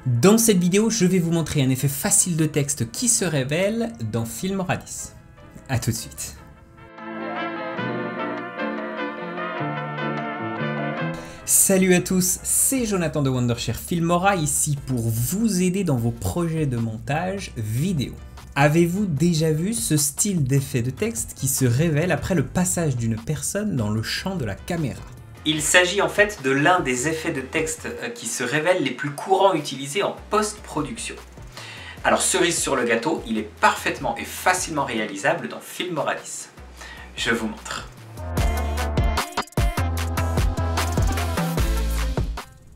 Dans cette vidéo, je vais vous montrer un effet facile de texte qui se révèle dans Filmora 10. A tout de suite. Salut à tous, c'est Jonathan de Wondershare Filmora ici pour vous aider dans vos projets de montage vidéo. Avez-vous déjà vu ce style d'effet de texte qui se révèle après le passage d'une personne dans le champ de la caméra? Il s'agit en fait de l'un des effets de texte qui se révèlent les plus courants utilisés en post-production. Alors cerise sur le gâteau, il est parfaitement et facilement réalisable dans Filmora 10. Je vous montre.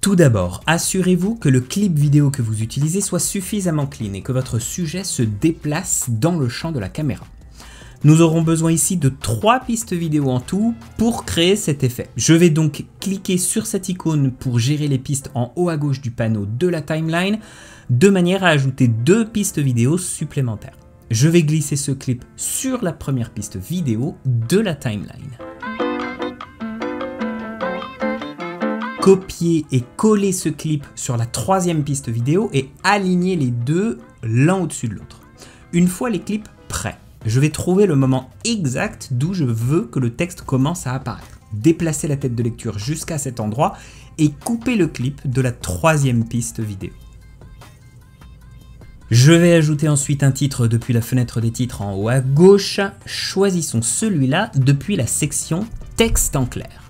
Tout d'abord, assurez-vous que le clip vidéo que vous utilisez soit suffisamment clean et que votre sujet se déplace dans le champ de la caméra. Nous aurons besoin ici de 3 pistes vidéo en tout pour créer cet effet. Je vais donc cliquer sur cette icône pour gérer les pistes en haut à gauche du panneau de la timeline, de manière à ajouter 2 pistes vidéo supplémentaires. Je vais glisser ce clip sur la première piste vidéo de la timeline. Copier et coller ce clip sur la 3e piste vidéo et aligner les deux l'un au-dessus de l'autre. Une fois les clips prêts, je vais trouver le moment exact d'où je veux que le texte commence à apparaître. Déplacer la tête de lecture jusqu'à cet endroit et couper le clip de la 3e piste vidéo. Je vais ajouter ensuite un titre depuis la fenêtre des titres en haut à gauche. Choisissons celui-là depuis la section texte en clair.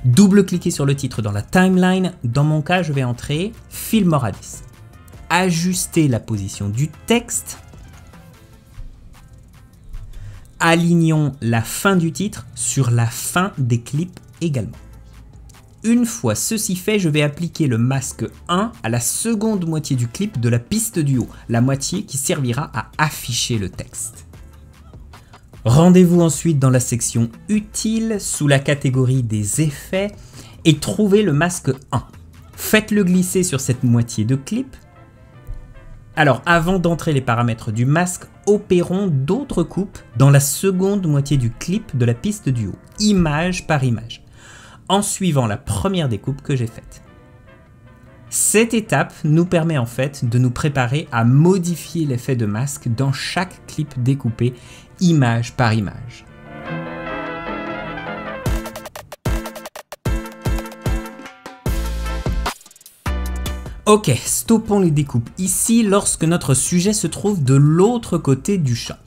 Double-cliquez sur le titre dans la timeline. Dans mon cas, je vais entrer Filmora 10. Ajustez la position du texte. Alignons la fin du titre sur la fin des clips également. Une fois ceci fait, je vais appliquer le masque 1 à la seconde moitié du clip de la piste du haut, la moitié qui servira à afficher le texte. Rendez-vous ensuite dans la section Utile sous la catégorie des effets et trouvez le masque 1. Faites-le glisser sur cette moitié de clip. Alors avant d'entrer les paramètres du masque, opérons d'autres coupes dans la seconde moitié du clip de la piste du haut, image par image, en suivant la première découpe que j'ai faite. Cette étape nous permet en fait de nous préparer à modifier l'effet de masque dans chaque clip découpé, image par image. Ok, stoppons les découpes ici lorsque notre sujet se trouve de l'autre côté du champ.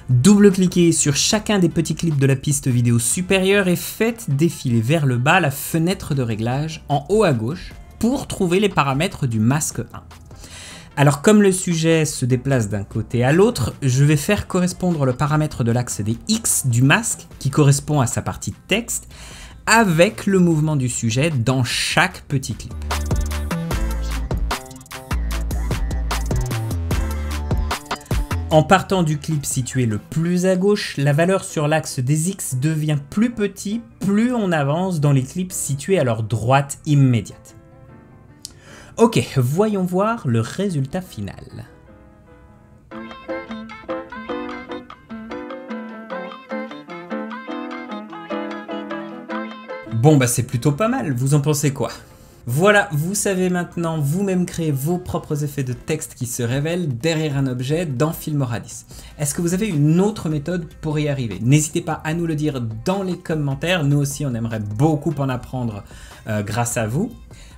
Double-cliquez sur chacun des petits clips de la piste vidéo supérieure et faites défiler vers le bas la fenêtre de réglage en haut à gauche pour trouver les paramètres du masque 1. Alors comme le sujet se déplace d'un côté à l'autre, je vais faire correspondre le paramètre de l'axe des X du masque qui correspond à sa partie texte avec le mouvement du sujet dans chaque petit clip. En partant du clip situé le plus à gauche, la valeur sur l'axe des X devient plus petit plus on avance dans les clips situés à leur droite immédiate. Ok, voyons voir le résultat final. Bon bah c'est plutôt pas mal, vous en pensez quoi? Voilà, vous savez maintenant vous-même créer vos propres effets de texte qui se révèlent derrière un objet dans Filmora 10. Est-ce que vous avez une autre méthode pour y arriver? N'hésitez pas à nous le dire dans les commentaires, nous aussi on aimerait beaucoup en apprendre grâce à vous.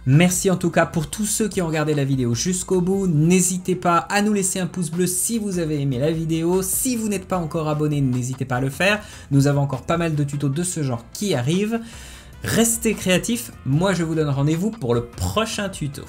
Merci en tout cas pour tous ceux qui ont regardé la vidéo jusqu'au bout. N'hésitez pas à nous laisser un pouce bleu si vous avez aimé la vidéo. Si vous n'êtes pas encore abonné, n'hésitez pas à le faire. Nous avons encore pas mal de tutos de ce genre qui arrivent. Restez créatifs, moi je vous donne rendez-vous pour le prochain tuto.